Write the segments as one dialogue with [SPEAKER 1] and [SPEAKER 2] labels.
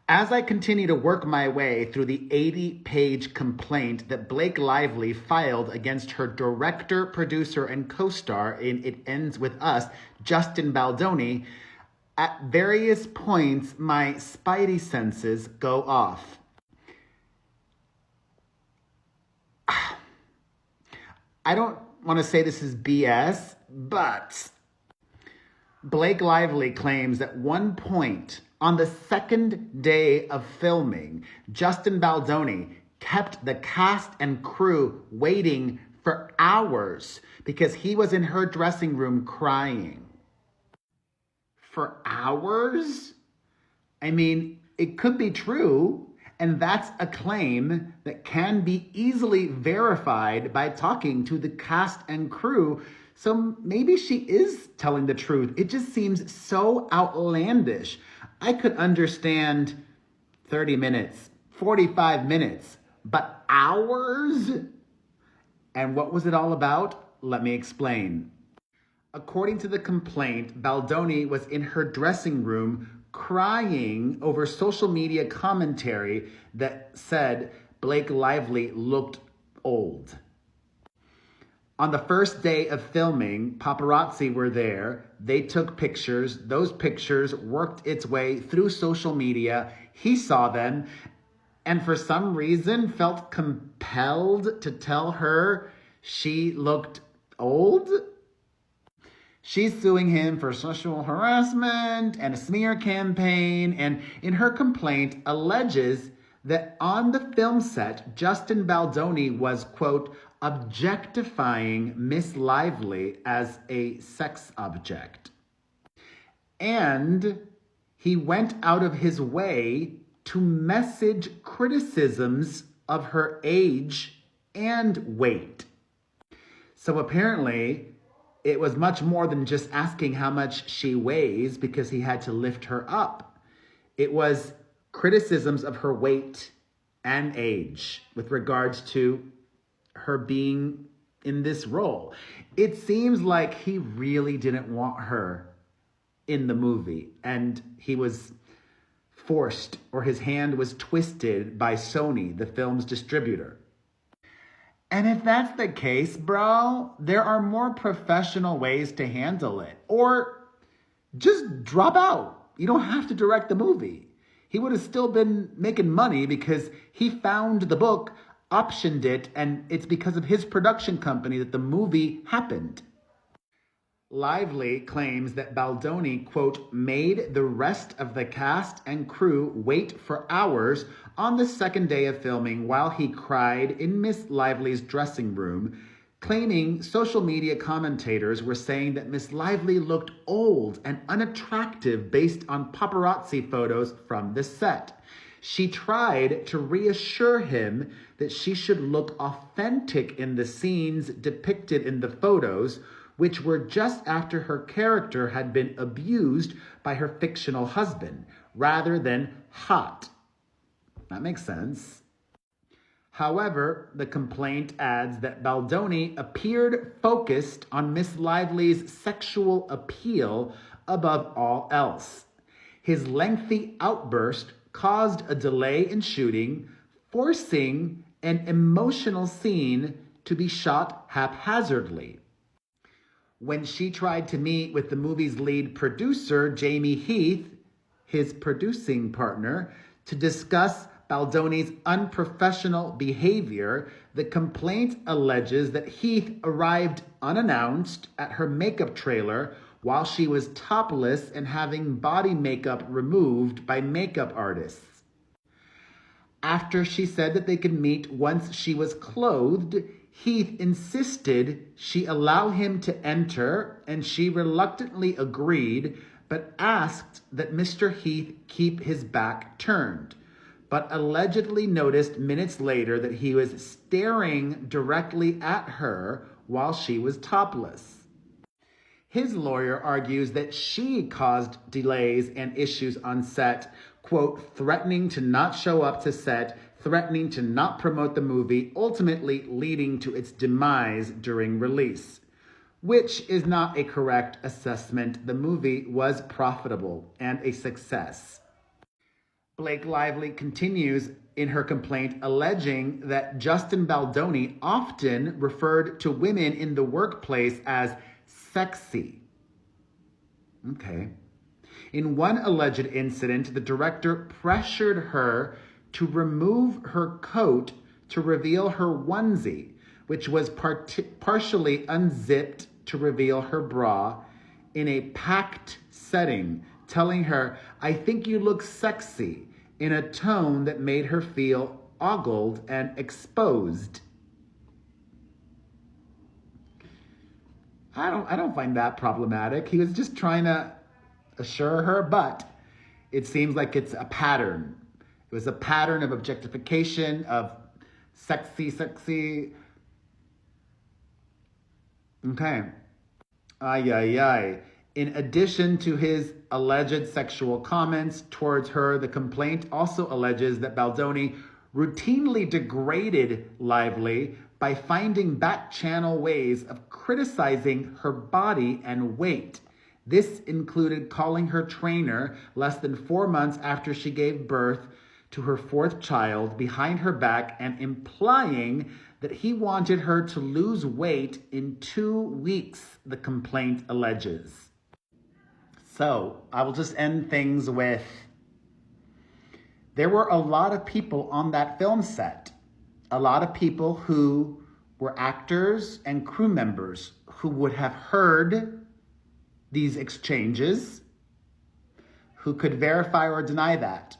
[SPEAKER 1] As I continue to work my way through the 80-page complaint that Blake Lively filed against her director, producer, and co-star in It Ends With Us, Justin Baldoni, at various points my spidey senses go off. I don't want to say this is BS, but Blake Lively claims at one point on the second day of filming, Justin Baldoni kept the cast and crew waiting for hours because he was in her dressing room crying. For hours? I mean, it could be true, and that's a claim that can be easily verified by talking to the cast and crew. So maybe she is telling the truth. It just seems so outlandish. I could understand 30 minutes, 45 minutes, but hours? And what was it all about? Let me explain. According to the complaint, Baldoni was in her dressing room crying over social media commentary that said Blake Lively looked old. On the first day of filming, paparazzi were there. They took pictures. Those pictures worked its way through social media. He saw them and for some reason felt compelled to tell her she looked old. She's suing him for sexual harassment and a smear campaign, and in her complaint alleges that on the film set, Justin Baldoni was, quote, objectifying Miss Lively as a sex object. And he went out of his way to message criticisms of her age and weight. So apparently, it was much more than just asking how much she weighs because he had to lift her up. It was criticisms of her weight and age with regards to her being in this role. It seems like he really didn't want her in the movie, and he was forced, or his hand was twisted by Sony, the film's distributor. And if that's the case, bro, there are more professional ways to handle it. Or just drop out. You don't have to direct the movie. He would have still been making money because he found the book, optioned it, and it's because of his production company that the movie happened. Lively claims that Baldoni, quote, made the rest of the cast and crew wait for hours on the second day of filming while he cried in Miss Lively's dressing room, claiming social media commentators were saying that Miss Lively looked old and unattractive based on paparazzi photos from the set. She tried to reassure him that she should look authentic in the scenes depicted in the photos, which were just after her character had been abused by her fictional husband, rather than hot. That makes sense. However, the complaint adds that Baldoni appeared focused on Miss Lively's sexual appeal above all else. His lengthy outburst caused a delay in shooting, forcing an emotional scene to be shot haphazardly. When she tried to meet with the movie's lead producer, Jamie Heath, his producing partner, to discuss Baldoni's unprofessional behavior, the complaint alleges that Heath arrived unannounced at her makeup trailer while she was topless and having body makeup removed by makeup artists. After she said that they could meet once she was clothed, Heath insisted she allow him to enter, and she reluctantly agreed, but asked that Mr. Heath keep his back turned, but allegedly noticed minutes later that he was staring directly at her while she was topless. His lawyer argues that she caused delays and issues on set, quote, threatening to not show up to set, threatening to not promote the movie, ultimately leading to its demise during release, which is not a correct assessment. The movie was profitable and a success. Blake Lively continues in her complaint, alleging that Justin Baldoni often referred to women in the workplace as sexy. Okay. In one alleged incident, the director pressured her to remove her coat to reveal her onesie, which was partially unzipped to reveal her bra in a packed setting, telling her, "I think you look sexy," in a tone that made her feel ogled and exposed. I don't find that problematic. He was just trying to assure her, but it seems like it's a pattern. It was a pattern of objectification, of sexy. Okay. Ay, ay, ay. In addition to his alleged sexual comments towards her, the complaint also alleges that Baldoni routinely degraded Lively by finding back-channel ways of criticizing her body and weight. This included calling her trainer less than 4 months after she gave birth to her 4th child behind her back and implying that he wanted her to lose weight in 2 weeks, the complaint alleges. So I will just end things with, there were a lot of people on that film set, a lot of people who were actors and crew members who would have heard these exchanges, who could verify or deny that.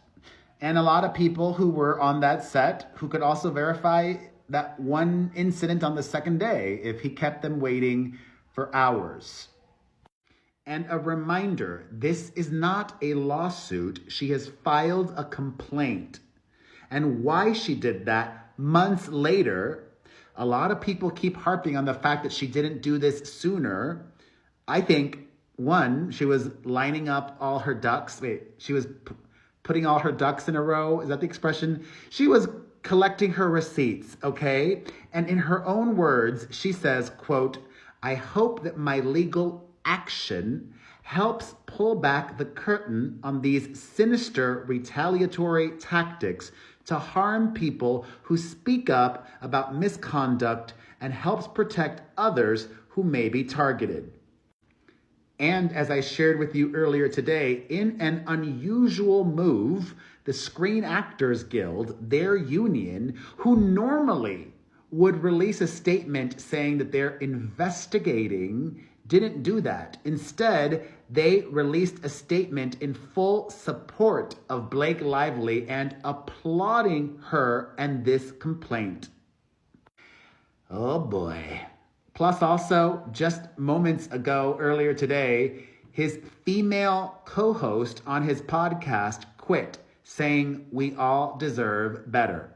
[SPEAKER 1] And a lot of people who were on that set who could also verify that one incident on the second day if he kept them waiting for hours. And a reminder, this is not a lawsuit. She has filed a complaint. And why she did that months later, a lot of people keep harping on the fact that she didn't do this sooner. I think, one, she was lining up all her ducks. She was putting all her ducks in a row. Is that the expression? She was collecting her receipts, okay? And in her own words, she says, quote, "I hope that my legal action helps pull back the curtain on these sinister retaliatory tactics to harm people who speak up about misconduct and helps protect others who may be targeted." And as I shared with you earlier today, in an unusual move, the Screen Actors Guild, their union, who normally would release a statement saying that they're investigating, didn't do that. Instead, they released a statement in full support of Blake Lively and applauding her and this complaint. Oh boy. Plus also, just moments ago, earlier today, his female co-host on his podcast quit, saying we all deserve better.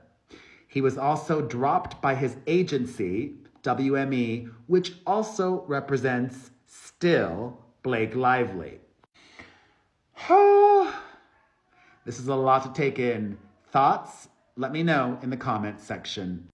[SPEAKER 1] He was also dropped by his agency, WME, which also represents still Blake Lively. This is a lot to take in. Thoughts? Let me know in the comments section.